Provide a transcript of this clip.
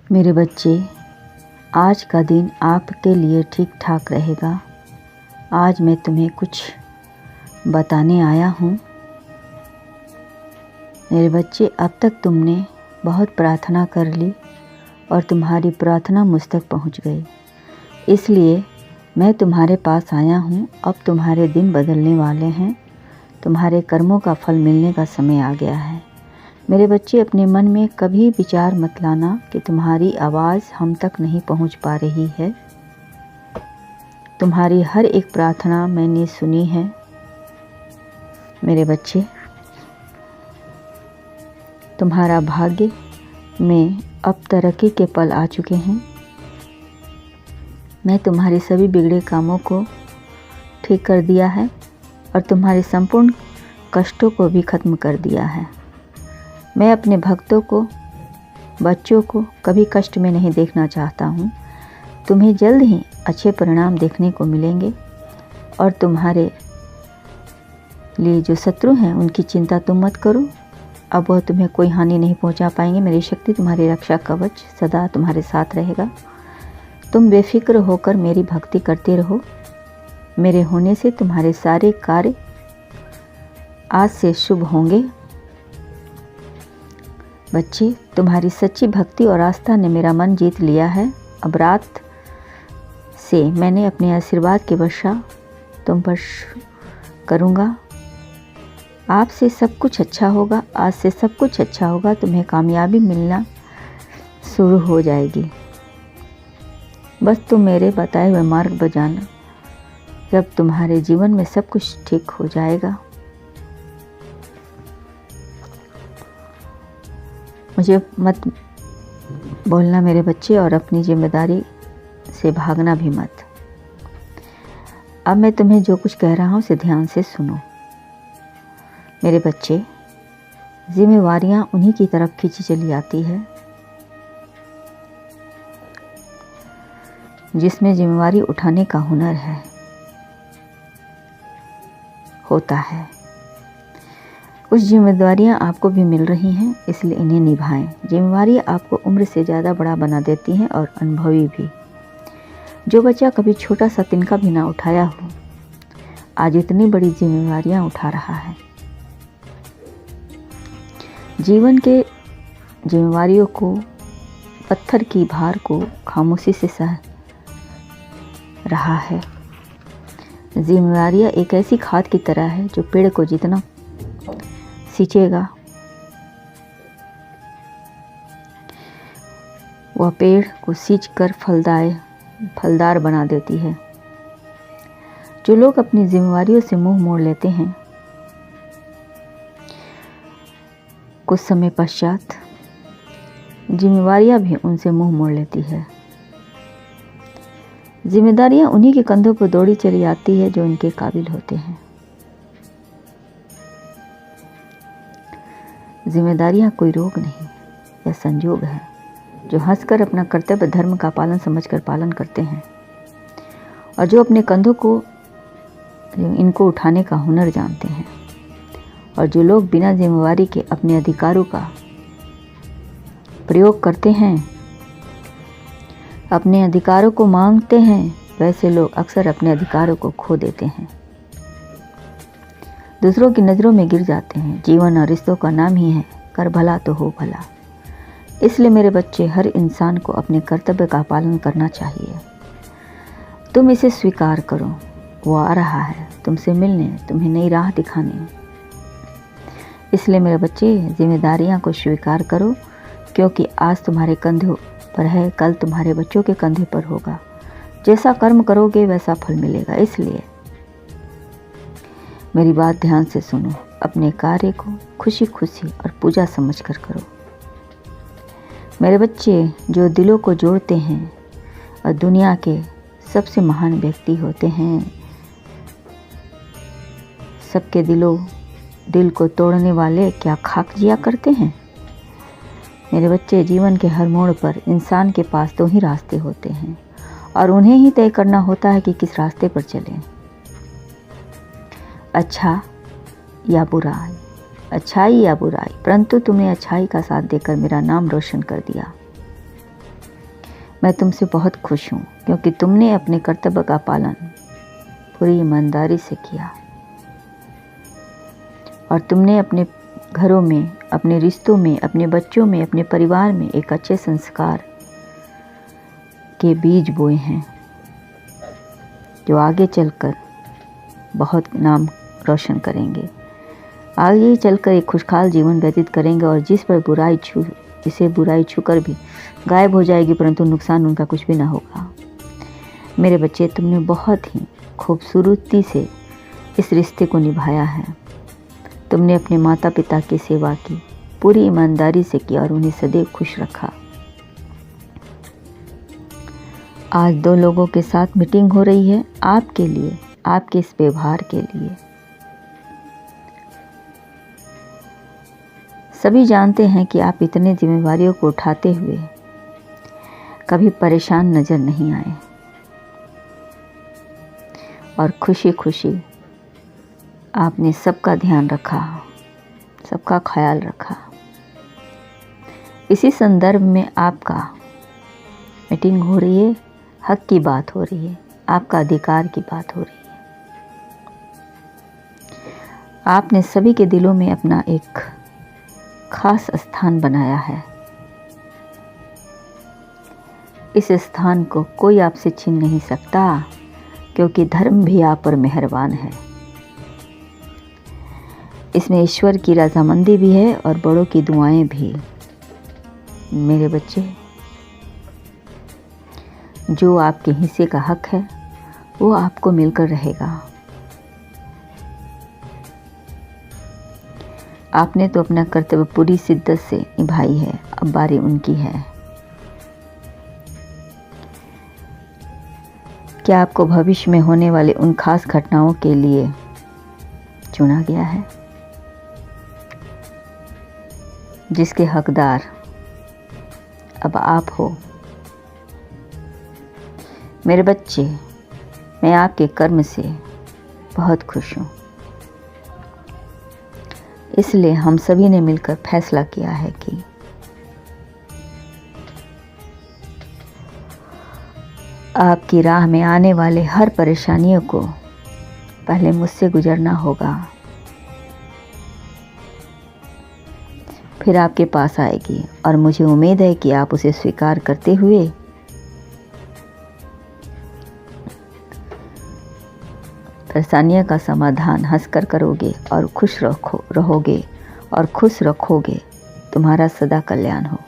मेरे बच्चे, आज का दिन आपके लिए ठीक ठाक रहेगा। आज मैं तुम्हें कुछ बताने आया हूँ। मेरे बच्चे, अब तक तुमने बहुत प्रार्थना कर ली और तुम्हारी प्रार्थना मुझ तक पहुँच गई, इसलिए मैं तुम्हारे पास आया हूँ। अब तुम्हारे दिन बदलने वाले हैं, तुम्हारे कर्मों का फल मिलने का समय आ गया है। मेरे बच्चे, अपने मन में कभी विचार मत लाना कि तुम्हारी आवाज़ हम तक नहीं पहुंच पा रही है। तुम्हारी हर एक प्रार्थना मैंने सुनी है। मेरे बच्चे, तुम्हारा भाग्य में अब तरक्की के पल आ चुके हैं। मैं तुम्हारे सभी बिगड़े कामों को ठीक कर दिया है और तुम्हारे संपूर्ण कष्टों को भी खत्म कर दिया है। मैं अपने भक्तों को, बच्चों को कभी कष्ट में नहीं देखना चाहता हूँ। तुम्हें जल्द ही अच्छे परिणाम देखने को मिलेंगे और तुम्हारे लिए जो शत्रु हैं उनकी चिंता तुम मत करो। अब वह तुम्हें कोई हानि नहीं पहुँचा पाएंगे। मेरी शक्ति तुम्हारी रक्षा कवच सदा तुम्हारे साथ रहेगा। तुम बेफिक्र होकर मेरी भक्ति करते रहो। मेरे होने से तुम्हारे सारे कार्य आज से शुभ होंगे। बच्चे, तुम्हारी सच्ची भक्ति और आस्था ने मेरा मन जीत लिया है। अब रात से मैंने अपने आशीर्वाद की वर्षा तुम पर करूँगा। आपसे सब कुछ अच्छा होगा। आज से सब कुछ अच्छा होगा। तुम्हें कामयाबी मिलना शुरू हो जाएगी। बस तुम मेरे बताए हुए मार्ग पर जाना। जब तुम्हारे जीवन में सब कुछ ठीक हो जाएगा। मुझे मत बोलना मेरे बच्चे, और अपनी जिम्मेदारी से भागना भी मत। अब मैं तुम्हें जो कुछ कह रहा हूँ उसे ध्यान से सुनो। मेरे बच्चे, जिम्मेवारियाँ उन्हीं की तरफ खींची चली आती है जिसमें जिम्मेवारी उठाने का हुनर है होता है। कुछ जिम्मेदारियां आपको भी मिल रही हैं, इसलिए इन्हें निभाएं। जिम्मेवारियां आपको उम्र से ज़्यादा बड़ा बना देती हैं और अनुभवी भी। जो बच्चा कभी छोटा सा तिनका भी ना उठाया हो, आज इतनी बड़ी जिम्मेवारियां उठा रहा है। जीवन के जिम्मेवारियों को, पत्थर की भार को खामोशी से सह रहा है। जिम्मेवारियां एक ऐसी खाद की तरह है जो पेड़ को जितना सींचेगा वह पेड़ को सींचकर फलदार बना देती है। जो लोग अपनी जिम्मेवारियों से मुंह मोड़ लेते हैं, कुछ समय पश्चात जिम्मेवारियां भी उनसे मुंह मोड़ लेती है। जिम्मेदारियां उन्हीं के कंधों पर दौड़ी चली आती है जो उनके काबिल होते हैं। जिम्मेदारियां कोई रोग नहीं, यह संयोग है जो हंसकर अपना कर्तव्य धर्म का पालन समझकर पालन करते हैं, और जो अपने कंधों को इनको उठाने का हुनर जानते हैं। और जो लोग बिना जिम्मेवारी के अपने अधिकारों का प्रयोग करते हैं, अपने अधिकारों को मांगते हैं, वैसे लोग अक्सर अपने अधिकारों को खो देते हैं, दूसरों की नज़रों में गिर जाते हैं। जीवन और रिश्तों का नाम ही है कर भला तो हो भला। इसलिए मेरे बच्चे, हर इंसान को अपने कर्तव्य का पालन करना चाहिए। तुम इसे स्वीकार करो। वो आ रहा है तुमसे मिलने, तुम्हें नई राह दिखाने। इसलिए मेरे बच्चे, जिम्मेदारियां को स्वीकार करो, क्योंकि आज तुम्हारे कंधों पर है, कल तुम्हारे बच्चों के कंधे पर होगा। जैसा कर्म करोगे वैसा फल मिलेगा। इसलिए मेरी बात ध्यान से सुनो। अपने कार्य को खुशी खुशी और पूजा समझकर करो। मेरे बच्चे, जो दिलों को जोड़ते हैं और दुनिया के सबसे महान व्यक्ति होते हैं, सबके दिल को तोड़ने वाले क्या खाक जिया करते हैं? मेरे बच्चे, जीवन के हर मोड़ पर इंसान के पास दो ही रास्ते होते हैं और उन्हें ही तय करना होता है कि किस रास्ते पर चलें। अच्छा या बुराई, अच्छाई या बुराई, परंतु तुमने अच्छाई का साथ देकर मेरा नाम रोशन कर दिया। मैं तुमसे बहुत खुश हूँ क्योंकि तुमने अपने कर्तव्य का पालन पूरी ईमानदारी से किया और तुमने अपने घरों में, अपने रिश्तों में, अपने बच्चों में, अपने परिवार में एक अच्छे संस्कार के बीज बोए हैं जो आगे चलकर बहुत नाम रोशन करेंगे, आगे चलकर एक खुशहाल जीवन व्यतीत करेंगे और जिसे बुराई छूकर भी गायब हो जाएगी परंतु नुकसान उनका कुछ भी ना होगा। मेरे बच्चे, तुमने बहुत ही खूबसूरती से इस रिश्ते को निभाया है। तुमने अपने माता पिता की सेवा की, पूरी ईमानदारी से की और उन्हें सदैव खुश रखा। आज 2 लोगों के साथ मीटिंग हो रही है आपके लिए, आपके इस व्यवहार के लिए। सभी जानते हैं कि आप इतने जिम्मेवारियों को उठाते हुए कभी परेशान नजर नहीं आए और खुशी खुशी आपने सबका ध्यान रखा, सबका ख्याल रखा। इसी संदर्भ में आपका मीटिंग हो रही है, हक की बात हो रही है, आपका अधिकार की बात हो रही है। आपने सभी के दिलों में अपना एक खास स्थान बनाया है। इस स्थान को कोई आपसे छीन नहीं सकता क्योंकि धर्म भी आप पर मेहरबान है। इसमें ईश्वर की रजामंदी भी है और बड़ों की दुआएं भी। मेरे बच्चे, जो आपके हिस्से का हक है वो आपको मिलकर रहेगा। आपने तो अपना कर्तव्य पूरी शिद्दत से निभाई है, अब बारी उनकी है। क्या आपको भविष्य में होने वाले उन खास घटनाओं के लिए चुना गया है जिसके हकदार अब आप हो? मेरे बच्चे, मैं आपके कर्म से बहुत खुश हूँ। इसलिए हम सभी ने मिलकर फैसला किया है कि आपकी राह में आने वाले हर परेशानियों को पहले मुझसे गुजरना होगा, फिर आपके पास आएगी और मुझे उम्मीद है कि आप उसे स्वीकार करते हुए परेशानियों का समाधान हंसकर करोगे और खुश रहोगे और खुश रखोगे। तुम्हारा सदा कल्याण हो।